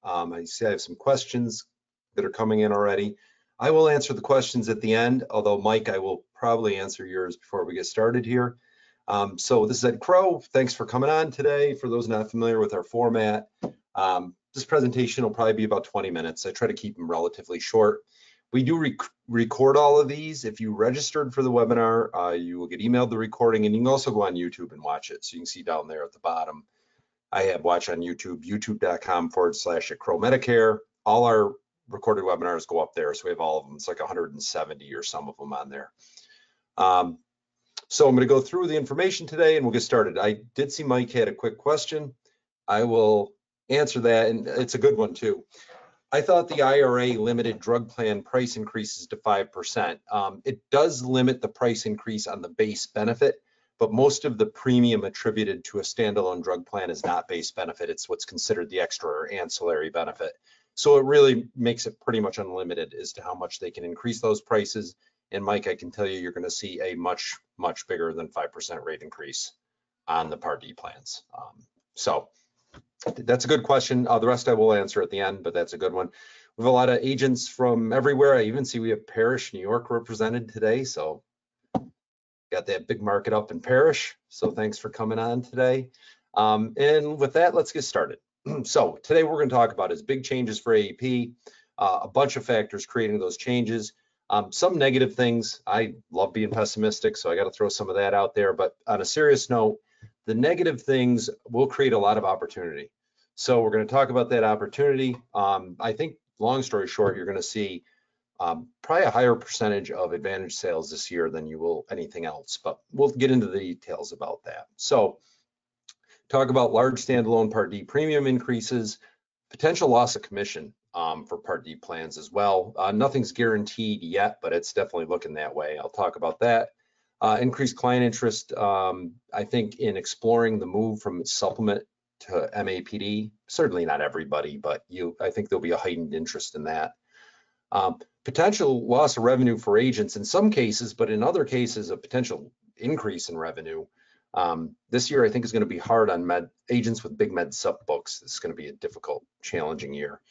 I see I have some questions that are coming in already. I will answer the questions at the end, although Mike, I will probably answer yours before we get started here. So this is Ed Crowe. Thanks for coming on today. For those not familiar with our format, this presentation will probably be about 20 minutes. I try to keep them relatively short. We do record all of these. If you registered for the webinar, you will get emailed the recording, and you can also go on YouTube and watch it. So you can see down there at the bottom, I have watch on YouTube, youtube.com/Crowe Medicare. All our recorded webinars go up there. So we have all of them. It's like 170 or some of them on there. So I'm going to go through the information today and we'll get started. I did see Mike had a quick question. I will answer that, and it's a good one too. I thought the IRA limited drug plan price increases to 5%. It does limit the price increase on the base benefit, but most of the premium attributed to a standalone drug plan is not base benefit. It's what's considered the extra or ancillary benefit. So it really makes it pretty much unlimited as to how much they can increase those prices. And Mike, I can tell you, you're going to see a much bigger than 5% rate increase on the Part D plans. So that's a good question. The rest I will answer at the end, but that's a good one. We have a lot of agents from everywhere. I even see we have Parrish, New York represented today. So got that big market up in Parrish. So thanks for coming on today. And with that, let's get started. So today we're going to talk about is big changes for AEP, a bunch of factors creating those changes. Some negative things. I love being pessimistic, so I got to throw some of that out there. But on a serious note, the negative things will create a lot of opportunity. So we're going to talk about that opportunity. I think, long story short, you're going to see probably a higher percentage of Advantage sales this year than you will anything else. But we'll get into the details about that. So talk about large standalone Part D premium increases, potential loss of commission for Part D plans as well. Nothing's guaranteed yet, but it's definitely looking that way. I'll talk about that. Increased client interest, I think, in exploring the move from supplement to MAPD. Certainly not everybody, but I think there'll be a heightened interest in that. Potential loss of revenue for agents in some cases, but in other cases, a potential increase in revenue. This year, I think, is going to be hard on agents with big med sup books. It's going to be a difficult, challenging year.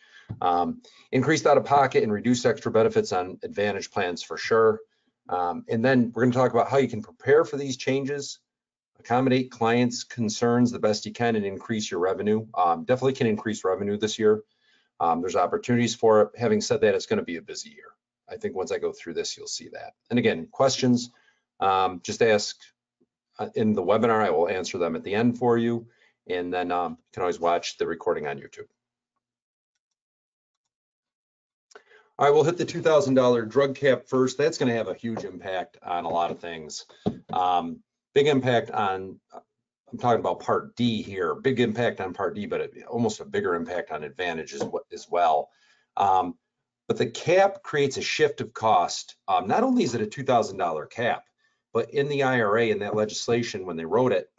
Increased out-of-pocket and reduced extra benefits on Advantage plans for sure. And then we're going to talk about how you can prepare for these changes, accommodate clients' concerns the best you can, and increase your revenue. Definitely can increase revenue this year. There's opportunities for it. Having said that, it's going to be a busy year. I think once I go through this, you'll see that. And again, questions, just ask in the webinar. I will answer them at the end for you. And then you can always watch the recording on YouTube. All right, we'll hit the $2,000 drug cap first. That's going to have a huge impact on a lot of things. Big impact on, I'm talking about Part D here, big impact on Part D, but almost a bigger impact on Advantage as well. But the cap creates a shift of cost. Not only is it a $2,000 cap, but in the IRA and that legislation, when they wrote it,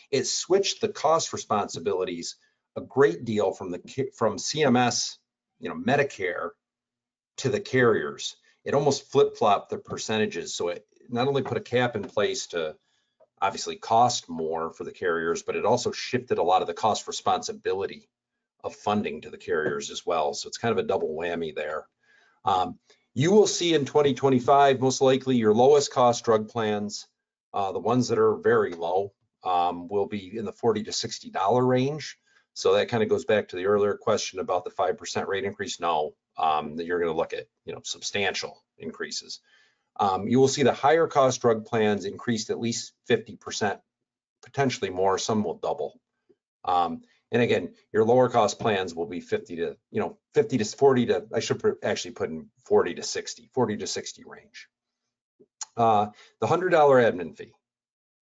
it switched the cost responsibilities a great deal from CMS, Medicare, to the carriers. It almost flip-flopped the percentages. So it not only put a cap in place to obviously cost more for the carriers, but it also shifted a lot of the cost responsibility of funding to the carriers as well. So it's kind of a double whammy there. You will see in 2025, most likely your lowest cost drug plans, the ones that are very low, will be in the $40 to $60 range. So that kind of goes back to the earlier question about the 5% rate increase. No, that you're going to look at, substantial increases. You will see the higher cost drug plans increased at least 50%, potentially more. Some will double. And again, your lower cost plans will be 50 to 40 to, I should actually put in 40 to 60 range. The $100 admin fee.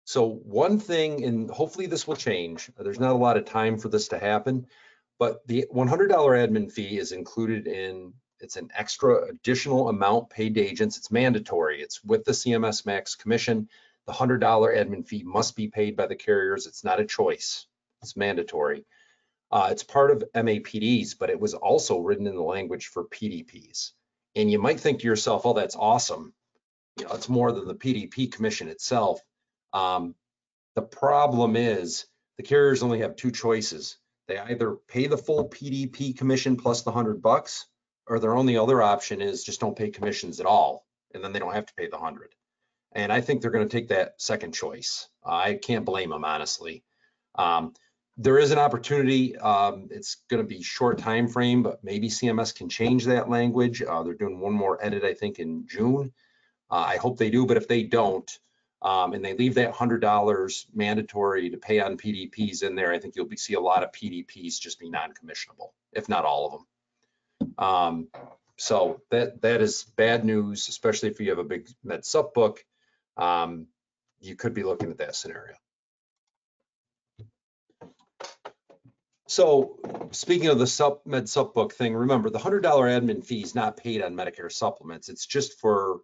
So one thing, and hopefully this will change, there's not a lot of time for this to happen, but the $100 admin fee is included in, it's an extra additional amount paid to agents. It's mandatory. It's with the CMS max commission. The $100 admin fee must be paid by the carriers. It's not a choice. It's mandatory. It's part of MAPDs, but it was also written in the language for PDPs. And you might think to yourself, oh, that's awesome. It's more than the PDP commission itself. The problem is the carriers only have two choices. They either pay the full PDP commission plus the $100, or their only other option is just don't pay commissions at all, and then they don't have to pay the 100. And I think they're going to take that second choice. I can't blame them, honestly. There is an opportunity. It's going to be short time frame, but maybe CMS can change that language. They're doing one more edit, I think, in June. I hope they do, but if they don't, and they leave that $100 mandatory to pay on PDPs in there, I think you'll see a lot of PDPs just be non-commissionable, if not all of them. So that is bad news, especially if you have a big med sup book. You could be looking at that scenario. So speaking of the med sup book thing, remember the $100 admin fee is not paid on Medicare supplements. It's just for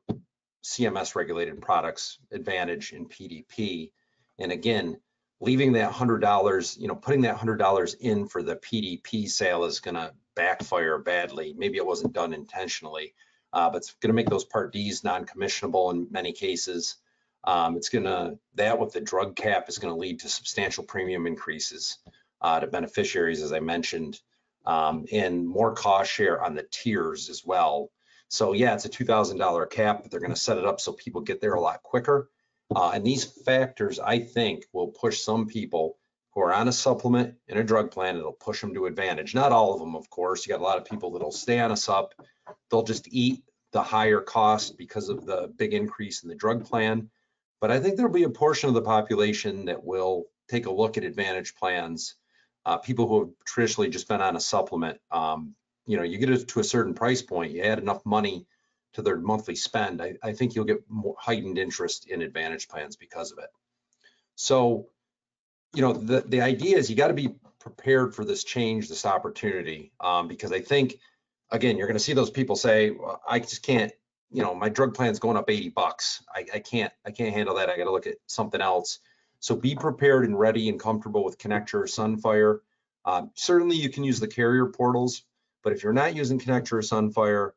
CMS regulated products, Advantage and PDP. And again, leaving that $100, putting that $100 in for the PDP sale is going to backfire badly. Maybe it wasn't done intentionally, but it's going to make those Part Ds non-commissionable in many cases. It's going to, that with the drug cap is going to lead to substantial premium increases to beneficiaries, as I mentioned, and more cost share on the tiers as well. So yeah, it's a $2,000 cap, but they're going to set it up so people get there a lot quicker. And these factors, I think, will push some people who are on a supplement and a drug plan. It'll push them to Advantage. Not all of them, of course. You got a lot of people that'll stay on a sup. They'll just eat the higher cost because of the big increase in the drug plan. But I think there'll be a portion of the population that will take a look at Advantage plans. People who have traditionally just been on a supplement, you get it to a certain price point, you add enough money to their monthly spend, I think you'll get more heightened interest in Advantage plans because of it. So, the idea is you got to be prepared for this change, this opportunity, because I think, again, you're going to see those people say, well, I just can't, my drug plan's going up $80. I can't handle that. I got to look at something else. So be prepared and ready and comfortable with Connecture or Sunfire. Certainly you can use the carrier portals, but if you're not using Connecture or Sunfire,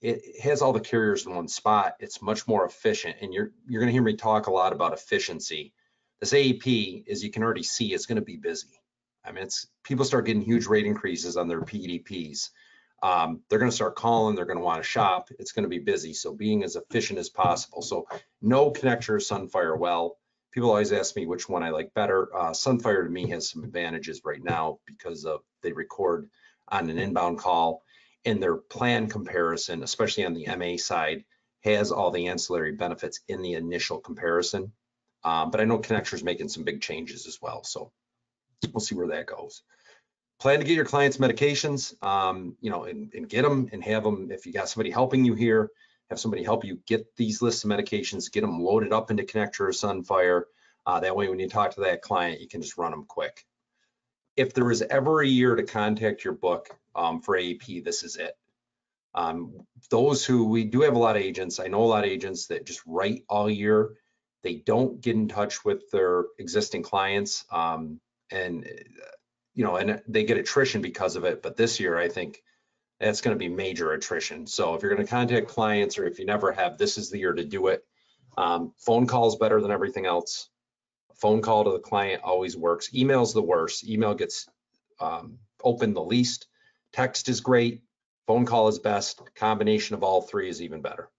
it has all the carriers in one spot. It's much more efficient, and you're going to hear me talk a lot about efficiency. This AEP, as you can already see, is going to be busy. I mean, people start getting huge rate increases on their PDPs. They're going to start calling. They're going to want to shop. It's going to be busy. So being as efficient as possible. So no Connecture or Sunfire well. People always ask me which one I like better. Sunfire to me has some advantages right now because they record on an inbound call, and their plan comparison, especially on the MA side, has all the ancillary benefits in the initial comparison. But I know Connecture's making some big changes as well, so we'll see where that goes. Plan to get your clients medications, and get them and have them. If you got somebody helping you here, have somebody help you get these lists of medications, get them loaded up into Connecture or Sunfire. That way, when you talk to that client, you can just run them quick. If there is ever a year to contact your book for AEP, this is it. We do have a lot of agents. I know a lot of agents that just write all year. They don't get in touch with their existing clients, and they get attrition because of it. But this year, I think that's going to be major attrition. So if you're going to contact clients, or if you never have, this is the year to do it. Phone call is better than everything else. A phone call to the client always works. Email's the worst. Email gets opened the least. Text is great. Phone call is best. Combination of all three is even better.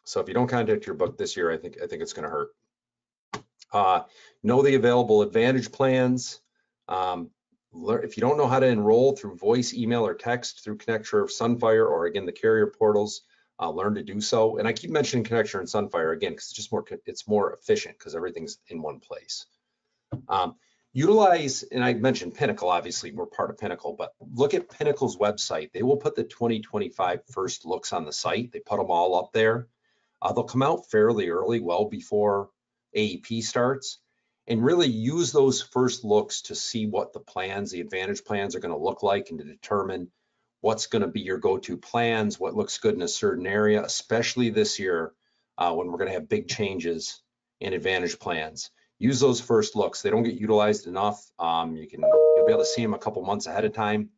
So if you don't contact your book this year, I think it's going to hurt. Know the available Advantage plans. If you don't know how to enroll through voice, email, or text through Connecture or Sunfire, or again, the carrier portals, learn to do so. And I keep mentioning Connecture and Sunfire again, because it's more efficient because everything's in one place. Utilize, and I mentioned Pinnacle, obviously we're part of Pinnacle, but look at Pinnacle's website. They will put the 2025 first looks on the site. They put them all up there. They'll come out fairly early, well before AEP starts. And really use those first looks to see what the Advantage plans are going to look like, and to determine what's going to be your go-to plans, what looks good in a certain area, especially this year when we're going to have big changes in Advantage plans. Use those first looks. They don't get utilized enough. You'll be able to see them a couple months ahead of time,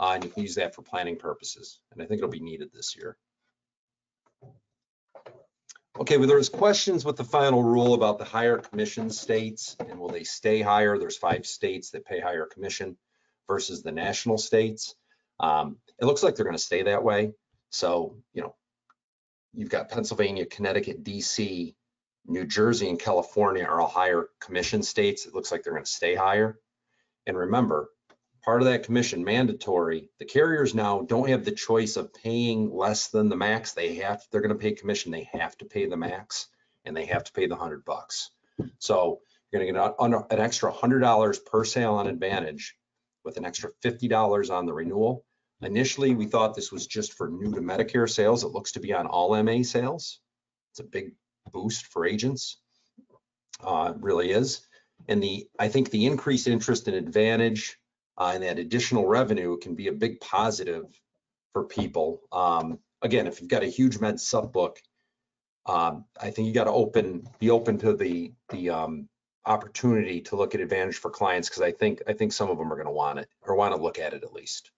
and you can use that for planning purposes. And I think it'll be needed this year. Okay, well, there was questions with the final rule about the higher commission states and will they stay higher? There's 5 states that pay higher commission versus the national states. It looks like they're going to stay that way. So, you've got Pennsylvania, Connecticut, DC, New Jersey, and California are all higher commission states. It looks like they're going to stay higher. And remember, part of that commission mandatory, the carriers now don't have the choice of paying less than the max. They're going to pay commission. They have to pay the max and they have to pay the $100. So you're going to get an extra $100 per sale on Advantage with an extra $50 on the renewal. Initially, we thought this was just for new to Medicare sales. It looks to be on all MA sales. It's a big boost for agents. It really is. And I think the increased interest in Advantage and that additional revenue can be a big positive for people. Again, if you've got a huge med sup book, I think you got to be open to the opportunity to look at Advantage for clients, because I think some of them are going to want it or want to look at it at least.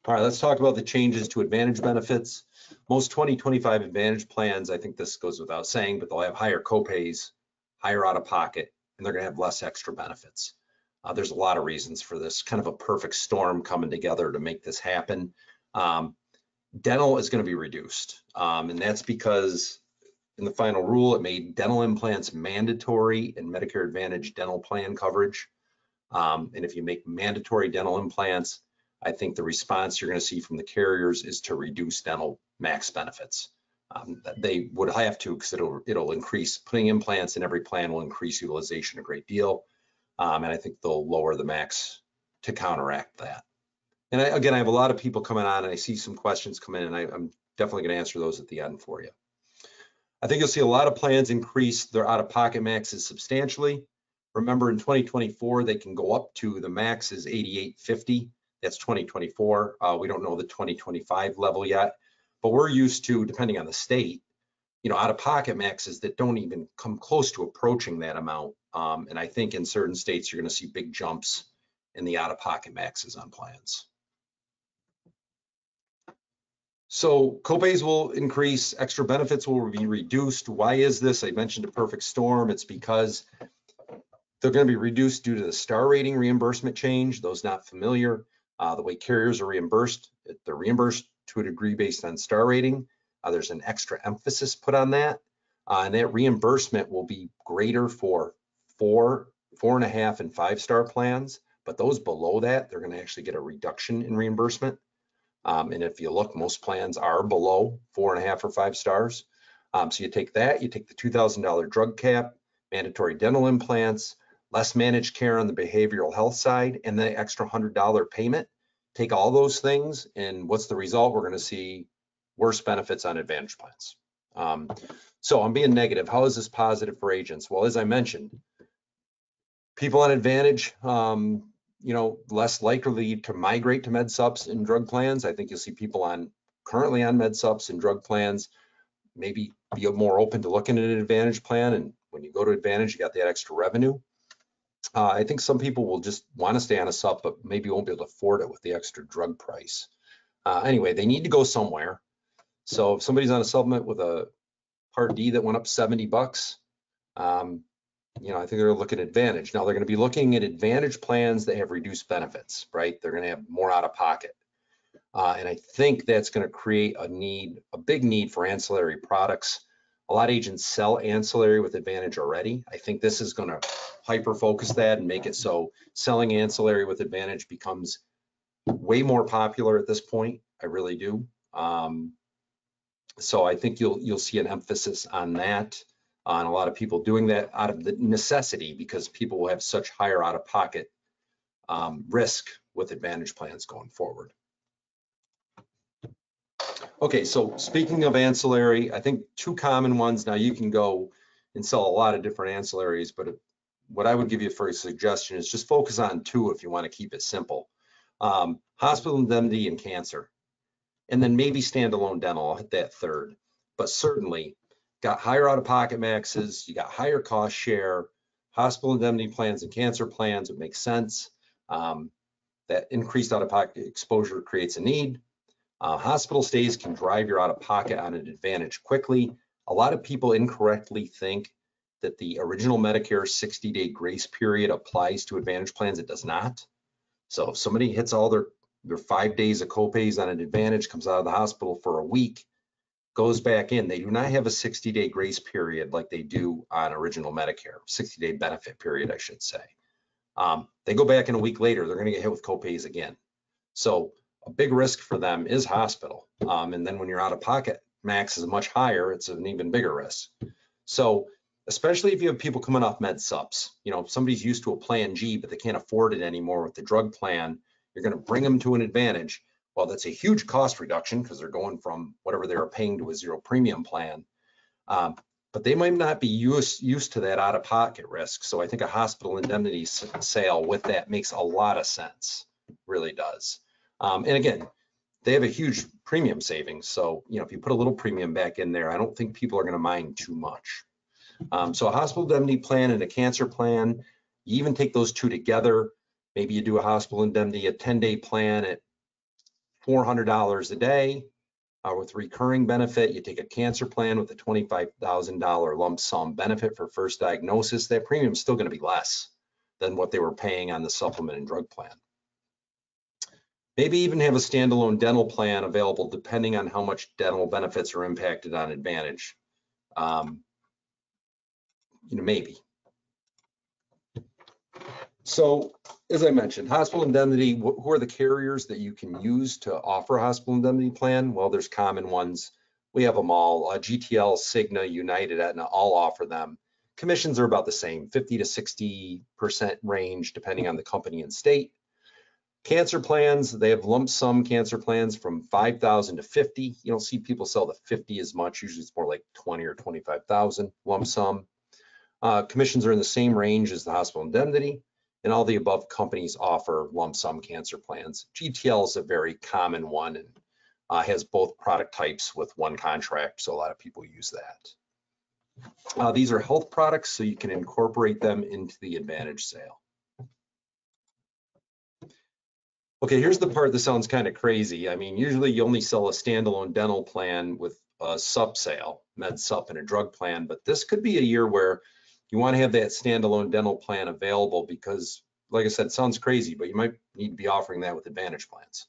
All right, let's talk about the changes to Advantage benefits. Most 2025 Advantage plans, I think this goes without saying, but they'll have higher copays, higher out-of-pocket, and they're going to have less extra benefits. There's a lot of reasons for this, kind of a perfect storm coming together to make this happen. Dental is going to be reduced, and that's because in the final rule, it made dental implants mandatory in Medicare Advantage dental plan coverage. And if you make mandatory dental implants, I think the response you're going to see from the carriers is to reduce dental max benefits. They would have to, because it'll increase, putting implants in every plan will increase utilization a great deal. And I think they'll lower the max to counteract that. And again, I have a lot of people coming on and I see some questions come in, and I'm definitely going to answer those at the end for you. I think you'll see a lot of plans increase their out-of-pocket maxes substantially. Remember, in 2024, they can go up to the max is $88.50. That's 2024. We don't know the 2025 level yet, but we're used to, depending on the state, out-of-pocket maxes that don't even come close to approaching that amount. And I think in certain states, you're going to see big jumps in the out-of-pocket maxes on plans. So copays will increase, extra benefits will be reduced. Why is this? I mentioned a perfect storm. It's because they're going to be reduced due to the star rating reimbursement change. Those not familiar, the way carriers are reimbursed, they're reimbursed to a degree based on star rating. There's an extra emphasis put on that. And that reimbursement will be greater for 4, 4.5, and 5-star plans. But those below that, they're going to actually get a reduction in reimbursement. And if you look, most plans are below 4.5 or 5 stars. So you take that, you take the $2,000 drug cap, mandatory dental implants, less managed care on the behavioral health side, and the extra $100 payment. Take all those things, and what's the result? We're going to see worse benefits on Advantage plans. So I'm being negative. How is this positive for agents? Well, as I mentioned, people on Advantage, less likely to migrate to med subs and drug plans. I think you'll see people currently on med subs and drug plans maybe be more open to looking at an Advantage plan. And when you go to Advantage, you got that extra revenue. I think some people will just want to stay on a sub, but maybe won't be able to afford it with the extra drug price. Anyway, they need to go somewhere. So if somebody's on a supplement with a Part D that went up $70, I think they're looking at Advantage. Now they're going to be looking at Advantage plans that have reduced benefits, right? They're going to have more out of pocket. And I think that's going to create a big need for ancillary products. A lot of agents sell ancillary with Advantage already. I think this is going to hyper focus that and make it so selling ancillary with Advantage becomes way more popular at this point. I really do. So I think you'll see an emphasis on that, on a lot of people doing that out of the necessity, because people will have such higher out-of-pocket risk with Advantage plans going forward. Okay, so speaking of ancillary, I think 2 common ones. Now you can go and sell a lot of different ancillaries, but what I would give you for a suggestion is just focus on 2 if you want to keep it simple. Hospital indemnity and cancer, and then maybe standalone dental. I'll hit that 3rd, but certainly got higher out-of-pocket maxes, you got higher cost share, hospital indemnity plans and cancer plans, it makes sense. That increased out-of-pocket exposure creates a need. Hospital stays can drive your out-of-pocket on an Advantage quickly. A lot of people incorrectly think that the original Medicare 60-day grace period applies to Advantage plans. It does not. So if somebody hits all their 5 days of copays on an Advantage, comes out of the hospital for a week, goes back in, they do not have a 60-day grace period like they do on original Medicare, 60-day benefit period, I should say. They go back in a week later, they're going to get hit with copays again. So a big risk for them is hospital. And then when you're out of pocket, max is much higher, it's an even bigger risk. So especially if you have people coming off med subs, you know, somebody's used to a plan G, but they can't afford it anymore with the drug plan, you're going to bring them to an Advantage. Well, that's a huge cost reduction because they're going from whatever they were paying to a zero premium plan. But they might not be used to that out-of-pocket risk. So I think a hospital indemnity sale with that makes a lot of sense, really does. And again, they have a huge premium savings. So, you know, if you put a little premium back in there, I don't think people are going to mind too much. So a hospital indemnity plan and a cancer plan, you even take those two together. Maybe you do a hospital indemnity, a 10-day plan at $400 a day with recurring benefit. You take a cancer plan with a $25,000 lump sum benefit for first diagnosis. That premium is still going to be less than what they were paying on the supplement and drug plan. Maybe even have a standalone dental plan available depending on how much dental benefits are impacted on Advantage. You know, maybe. So as I mentioned, hospital indemnity, who are the carriers that you can use to offer a hospital indemnity plan? Well, there's common ones. We have them all. GTL, Cigna, United, Aetna, all offer them. Commissions are about the same, 50 to 60% range, depending on the company and state. Cancer plans, they have lump sum cancer plans from 5,000 to 50. You don't see people sell the 50 as much. Usually it's more like 20 or 25,000 lump sum. Commissions are in the same range as the hospital indemnity, and all the above companies offer lump sum cancer plans. GTL is a very common one and has both product types with one contract, so a lot of people use that. These are health products, so you can incorporate them into the Advantage sale. Okay, here's the part that sounds kind of crazy. I mean, usually you only sell a standalone dental plan with a sub sale, med sup and a drug plan, but this could be a year where you want to have that standalone dental plan available because, like I said, it sounds crazy, but you might need to be offering that with Advantage plans,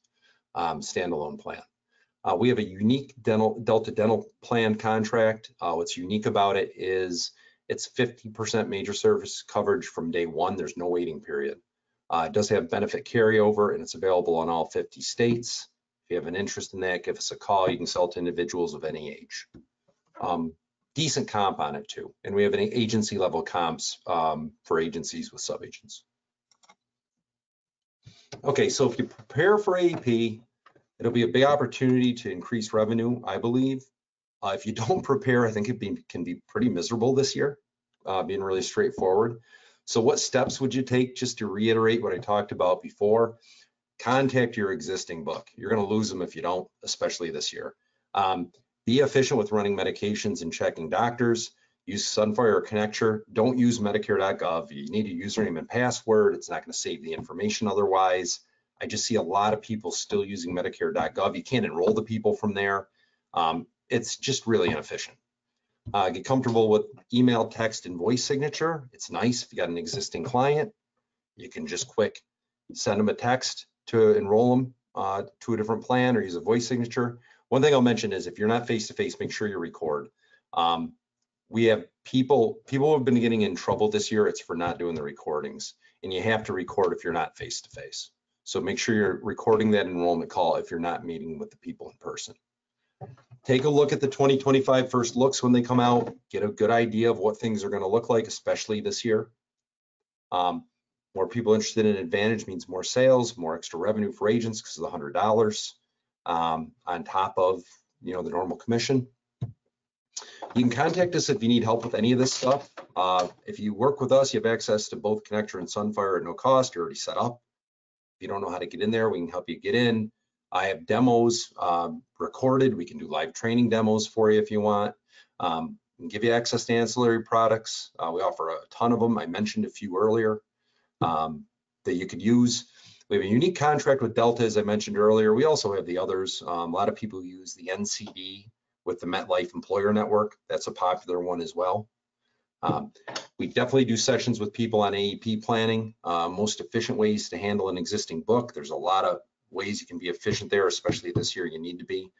standalone plan. We have a unique Delta dental plan contract. What's unique about it is it's 50% major service coverage from day one. There's no waiting period. It does have benefit carryover and it's available in all 50 states. If you have an interest in that, give us a call. You can sell to individuals of any age. Decent comp on it too. And we have an agency level comps for agencies with sub-agents. Okay, so if you prepare for AEP, it'll be a big opportunity to increase revenue, I believe. If you don't prepare, I think it can be pretty miserable this year, being really straightforward. So what steps would you take? Just to reiterate what I talked about before, contact your existing book. You're going to lose them if you don't, especially this year. Be efficient with running medications and checking doctors. Use Sunfire or Connector. Don't use Medicare.gov. You need a username and password. It's not going to save the information otherwise. I just see a lot of people still using Medicare.gov. You can't enroll the people from there. It's just really inefficient. Get comfortable with email, text, and voice signature. It's nice if you got an existing client. You can just quick send them a text to enroll them to a different plan or use a voice signature. One thing I'll mention is if you're not face-to-face, make sure you record. We have people who have been getting in trouble this year. It's for not doing the recordings, and you have to record if you're not face-to-face. So make sure you're recording that enrollment call if you're not meeting with the people in person. Take a look at the 2025 first looks when they come out. Get a good idea of what things are going to look like, especially this year. More people interested in Advantage means more sales, more extra revenue for agents because of the $100 on top of the normal commission. You can contact us if you need help with any of this stuff. If you work with us, you have access to both Connector and Sunfire at no cost. You're already set up. If you don't know how to get in there, we can help you get in. I have demos recorded. We can do live training demos for you if you want. We can give you access to ancillary products. We offer a ton of them. I mentioned a few earlier that you could use. We have a unique contract with Delta, as I mentioned earlier. We also have the others. A lot of people use the NCD, with the MetLife Employer Network. That's a popular one as well. We definitely do sessions with people on AEP planning, most efficient ways to handle an existing book. There's a lot of ways you can be efficient there, especially this year you need to be.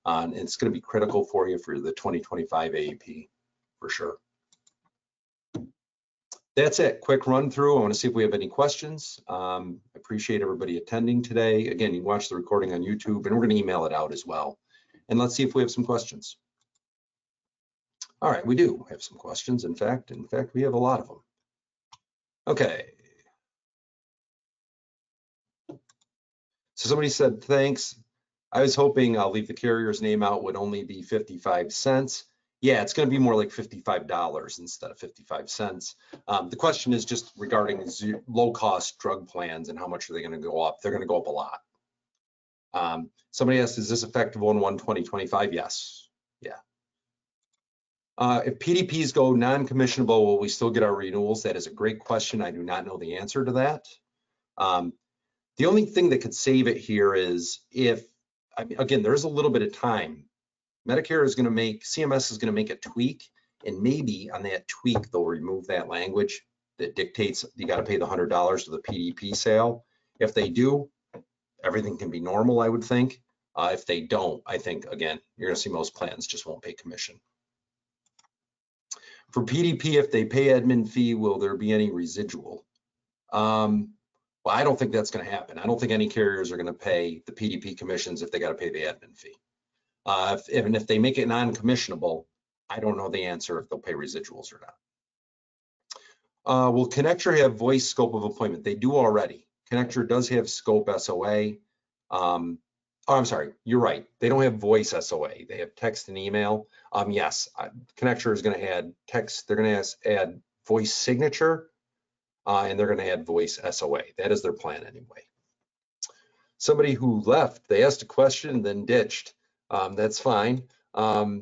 And it's going to be critical for you for the 2025 AEP for sure. That's it, quick run through. I want to see if we have any questions. I appreciate everybody attending today. Again, you can watch the recording on YouTube, and we're going to email it out as well. And let's see if we have some questions. All right, we do have some questions. In fact, we have a lot of them. Okay. So somebody said, thanks. I was hoping I'll leave the carrier's name out would only be 55 cents. Yeah, it's going to be more like $55 instead of 55 cents. The question is just regarding low-cost drug plans and how much are they going to go up? They're going to go up a lot. Somebody asked, is this effective on 1/20/25? Yes. Yeah. If PDPs go non-commissionable, will we still get our renewals? That is a great question. I do not know the answer to that. The only thing that could save it here is if, again, there's a little bit of time. Medicare is going to make, CMS is going to make a tweak, and maybe on that tweak, they'll remove that language that dictates you got to pay the $100 to the PDP sale. If they do, everything can be normal, I would think. If they don't, I think, again, you're going to see most plans just won't pay commission. For PDP, if they pay admin fee, will there be any residual? Well, I don't think that's going to happen. I don't think any carriers are going to pay the PDP commissions if they got to pay the admin fee. If they make it non-commissionable, I don't know the answer if they'll pay residuals or not. Will Connector have voice scope of appointment? They do already. Connector does have scope SOA. Oh, I'm sorry, you're right. They don't have voice SOA. They have text and email. Yes, Connector is going to add text. They're going to add voice signature, and they're going to add voice SOA. That is their plan anyway. Somebody who left, they asked a question and then ditched. That's fine. Will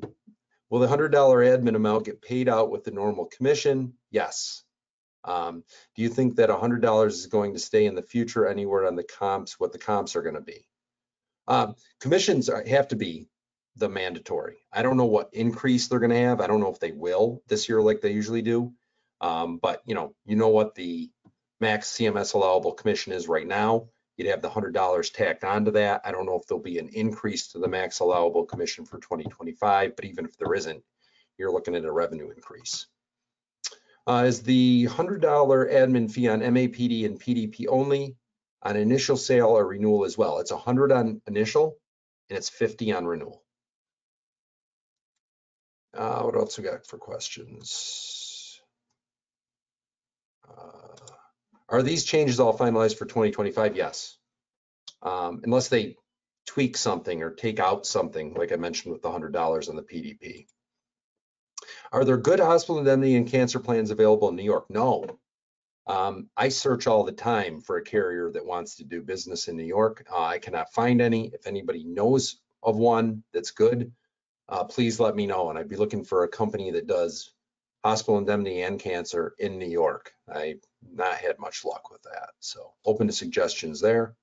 the $100 admin amount get paid out with the normal commission? Yes. Do you think that $100 is going to stay in the future? Anywhere on the comps, what the comps are going to be? Commissions have to be the mandatory. I don't know what increase they're going to have. I don't know if they will this year like they usually do. But you know what the max CMS allowable commission is right now. You'd have the $100 tacked onto that. I don't know if there'll be an increase to the max allowable commission for 2025, but even if there isn't, you're looking at a revenue increase. Is the $100 admin fee on MAPD and PDP only on initial sale or renewal as well? It's 100 on initial and it's 50 on renewal. What else we got for questions? Are these changes all finalized for 2025? Yes. Unless they tweak something or take out something, like I mentioned with the $100 on the PDP. Are there good hospital indemnity and cancer plans available in New York? No. I search all the time for a carrier that wants to do business in New York. I cannot find any. If anybody knows of one that's good, please let me know. And I'd be looking for a company that does hospital indemnity and cancer in New York. I've not had much luck with that. So open to suggestions there.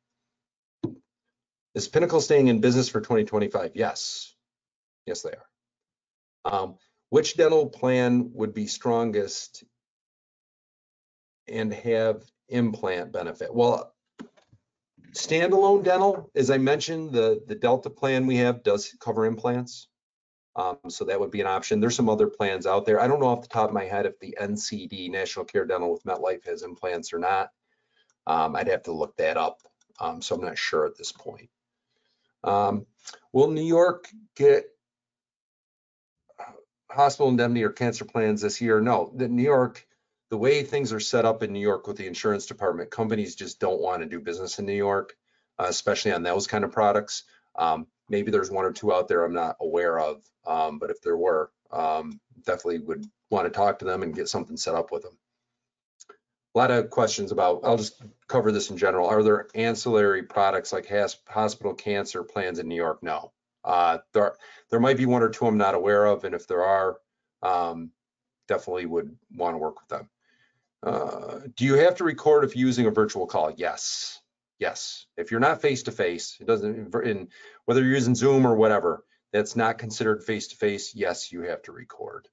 Is Pinnacle staying in business for 2025? Yes. Yes, they are. Which dental plan would be strongest and have implant benefit? Well, standalone dental, as I mentioned, the Delta plan we have does cover implants. So that would be an option. There's some other plans out there. I don't know off the top of my head if the NCD, National Care Dental with MetLife, has implants or not. I'd have to look that up. So I'm not sure at this point. Will New York get hospital indemnity or cancer plans this year? No, New York, the way things are set up in New York with the insurance department, companies just don't want to do business in New York, especially on those kind of products. Maybe there's one or two out there I'm not aware of, but if there were, definitely would want to talk to them and get something set up with them. A lot of questions about, I'll just cover this in general. Are there ancillary products like hospital cancer plans in New York? No. There might be one or two I'm not aware of, and if there are, definitely would want to work with them. Do you have to record if using a virtual call? Yes. Yes. If you're not face-to-face, it doesn't, whether you're using Zoom or whatever, That's not considered face-to-face. Yes, you have to record.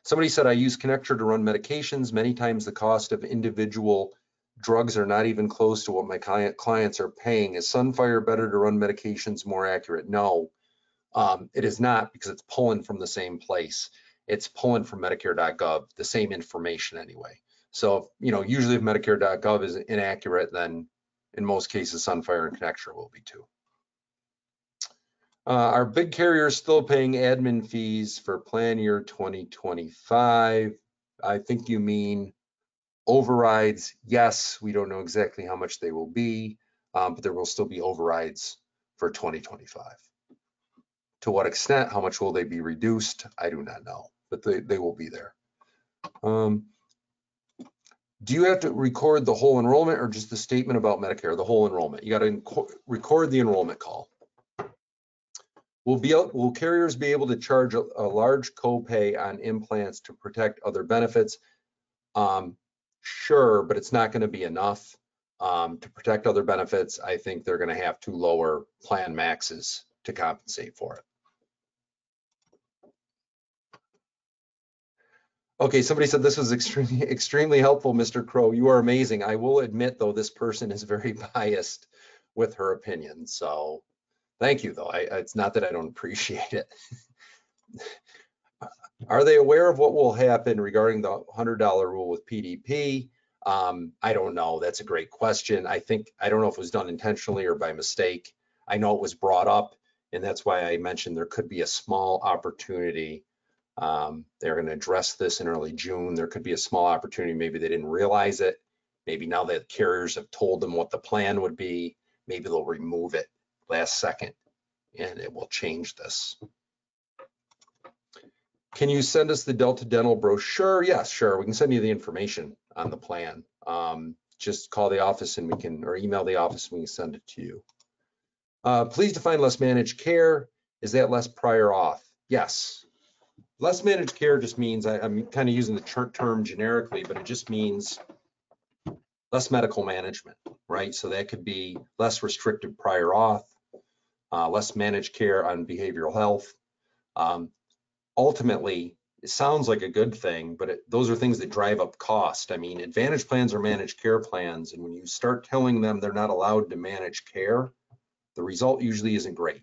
Somebody said, I use Connector to run medications. Many times the cost of individual drugs are not even close to what my clients are paying. Is Sunfire better to run medications more accurate? No, it is not, because it's pulling from the same place. It's pulling from Medicare.gov, the same information anyway. So, usually if Medicare.gov is inaccurate, then in most cases, Sunfire and Connector will be too. Are big carriers still paying admin fees for plan year 2025? I think you mean overrides. Yes, we don't know exactly how much they will be, but there will still be overrides for 2025. To what extent, how much will they be reduced? I do not know, but they will be there. Do you have to record the whole enrollment or just the statement about Medicare? The whole enrollment. You got to record the enrollment call. Will carriers be able to charge a large copay on implants to protect other benefits? Sure, but it's not going to be enough to protect other benefits. I think they're going to have to lower plan maxes to compensate for it. Okay, somebody said this was extremely helpful, Mr. Crowe. You are amazing. I will admit, though, this person is very biased with her opinion. So thank you, though. It's not that I don't appreciate it. Are they aware of what will happen regarding the $100 rule with PDP? I don't know. That's a great question. I don't know if it was done intentionally or by mistake. I know it was brought up, and that's why I mentioned there could be a small opportunity. They're going to address this in early June. There could be a small opportunity. Maybe they didn't realize it. Maybe now that carriers have told them what the plan would be, maybe they'll remove it last second and it will change this. Can you send us the Delta Dental brochure? Yes, sure. We can send you the information on the plan. Just call the office and or email the office and we can send it to you. Please define less managed care. Is that less prior auth? Yes. Less managed care just means, I'm kind of using the term generically, but it just means less medical management, right? So that could be less restrictive prior auth, less managed care on behavioral health. Ultimately, it sounds like a good thing, but those are things that drive up cost. I mean, Advantage plans are managed care plans, and when you start telling them they're not allowed to manage care, the result usually isn't great.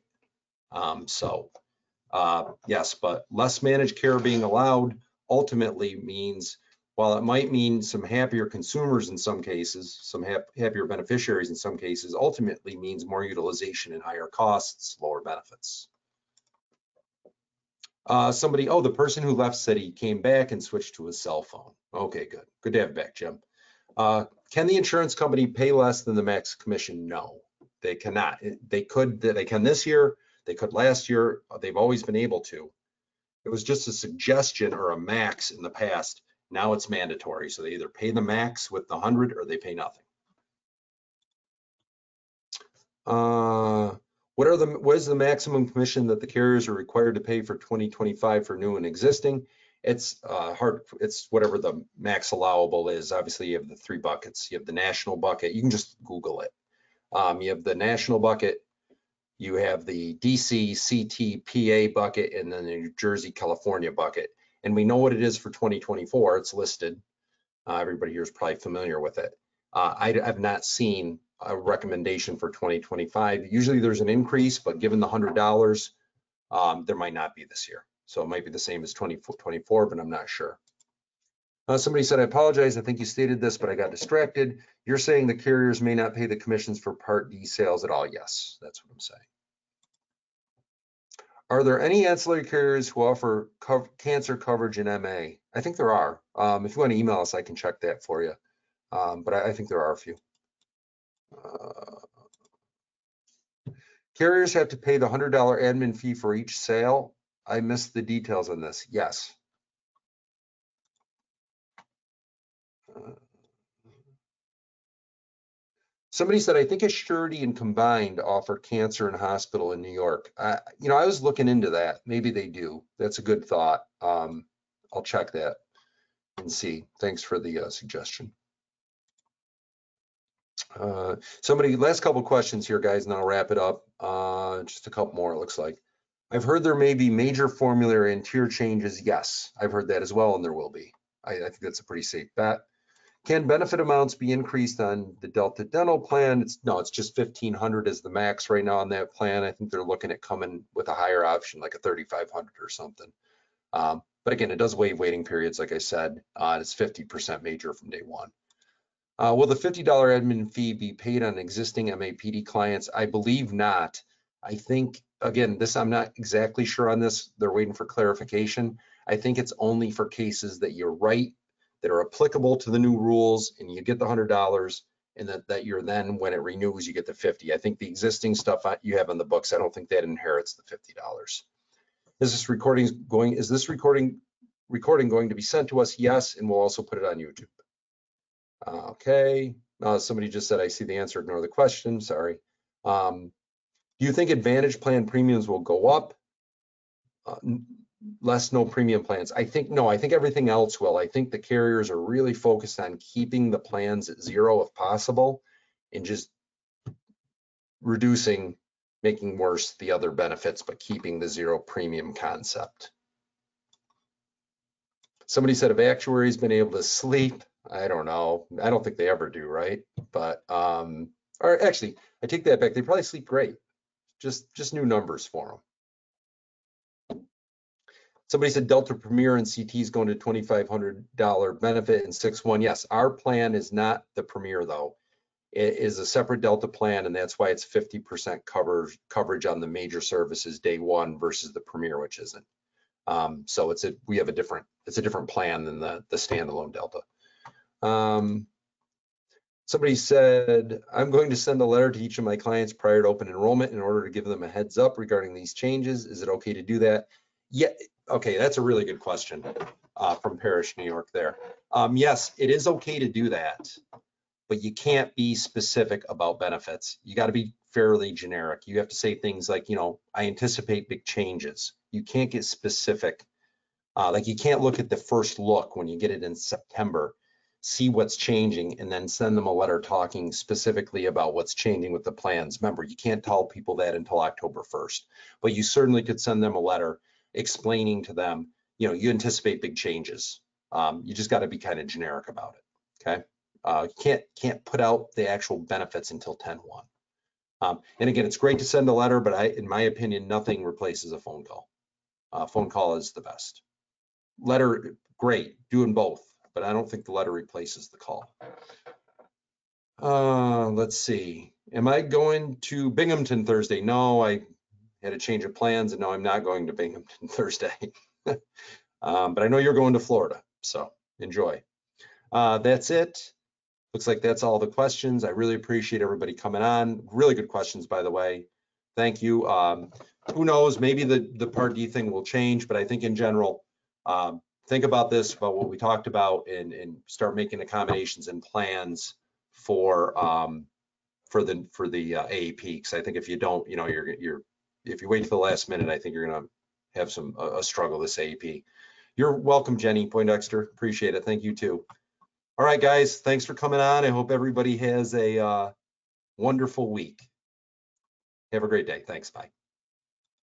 Yes, but less managed care being allowed ultimately means, while it might mean some happier consumers in some cases, some happier beneficiaries in some cases, ultimately means more utilization and higher costs, lower benefits. The person who left said he came back and switched to his cell phone. Okay, good. Good to have you back, Jim. Can the insurance company pay less than the max commission? No, they cannot. They can this year. They could last year. They've always been able to. It was just a suggestion or a max in the past. Now it's mandatory. So they either pay the max with the 100 or they pay nothing. What is the maximum commission that the carriers are required to pay for 2025 for new and existing? It's it's whatever the max allowable is. Obviously, you have the 3 buckets. You have the national bucket. You can just Google it. You have the national bucket. You have the DC, CT, PA bucket, and then the New Jersey, California bucket. And we know what it is for 2024. It's listed. Everybody here is probably familiar with it. I've not seen a recommendation for 2025. Usually there's an increase, but given the $100, there might not be this year. So it might be the same as 2024, but I'm not sure. Somebody said, I apologize. I think you stated this, but I got distracted. You're saying the carriers may not pay the commissions for Part D sales at all? Yes, that's what I'm saying. Are there any ancillary carriers who offer cancer coverage in MA? I think there are. If you want to email us, I can check that for you. But I think there are a few. Carriers have to pay the $100 admin fee for each sale. I missed the details on this. Yes. Somebody said, I think a surety and combined offer cancer and hospital in New York. I was looking into that. Maybe they do. That's a good thought. I'll check that and see. Thanks for the suggestion. Somebody, last couple questions here, guys, and I'll wrap it up. Just a couple more, it looks like. I've heard there may be major formulary and tier changes. Yes, I've heard that as well, and there will be. I think that's a pretty safe bet. Can benefit amounts be increased on the Delta Dental plan? No, it's just 1,500 is the max right now on that plan. I think they're looking at coming with a higher option, like a 3,500 or something. But again, it does waive waiting periods, like I said, and it's 50% major from day one. Will the $50 admin fee be paid on existing MAPD clients? I believe not. I think, again, I'm not exactly sure on this. They're waiting for clarification. I think it's only for cases that you're right, that are applicable to the new rules, and you get the $100, and that you're then, when it renews, you get the 50. I think the existing stuff you have on the books, I don't think that inherits the $50. Is this recording going to be sent to us? Yes, and we'll also put it on YouTube. Okay, somebody just said, I see the answer, ignore the question, sorry. Do you think Advantage plan premiums will go up? Less no premium plans. I think everything else will. I think the carriers are really focused on keeping the plans at zero if possible, and just reducing, making worse the other benefits, but keeping the zero premium concept. Somebody said, have actuaries been able to sleep? I don't know. I don't think they ever do, right? But, or actually, I take that back. They probably sleep great. Just new numbers for them. Somebody said Delta Premier and CT is going to $2,500 benefit in 6/1. Yes, our plan is not the Premier though. It is a separate Delta plan, and that's why it's 50% coverage on the major services day one versus the Premier, which isn't. So it's a different plan than the standalone Delta. Somebody said, I'm going to send a letter to each of my clients prior to open enrollment in order to give them a heads up regarding these changes. Is it okay to do that? Yeah, okay, that's a really good question from Parrish, New York there. Yes, it is okay to do that, but you can't be specific about benefits. You got to be fairly generic. You have to say things like, I anticipate big changes. You can't get specific. Like you can't look at the first look when you get it in September, see what's changing, and then send them a letter talking specifically about what's changing with the plans. Remember, you can't tell people that until October 1st, but you certainly could send them a letter explaining to them, you anticipate big changes. You just got to be kind of generic about it, okay? You can't put out the actual benefits until 10/1. And again, it's great to send a letter, but in my opinion, nothing replaces a phone call. Phone call is the best. Letter, great, doing both, but I don't think the letter replaces the call. Let's see. Am I going to Binghamton Thursday? No, I had a change of plans, and no, I'm not going to Binghamton Thursday. But I know you're going to Florida, so enjoy. That's it. Looks like that's all the questions. I really appreciate everybody coming on. Really good questions, by the way. Thank you. Who knows, maybe the Part D thing will change, but I think in general, think about this, about what we talked about, and start making accommodations and plans for the AEP. Because I think if you don't, if you wait till the last minute, I think you're gonna have a struggle this AEP. You're welcome, Jenny Poindexter. Appreciate it. Thank you too. All right, guys, thanks for coming on. I hope everybody has a wonderful week. Have a great day. Thanks. Bye.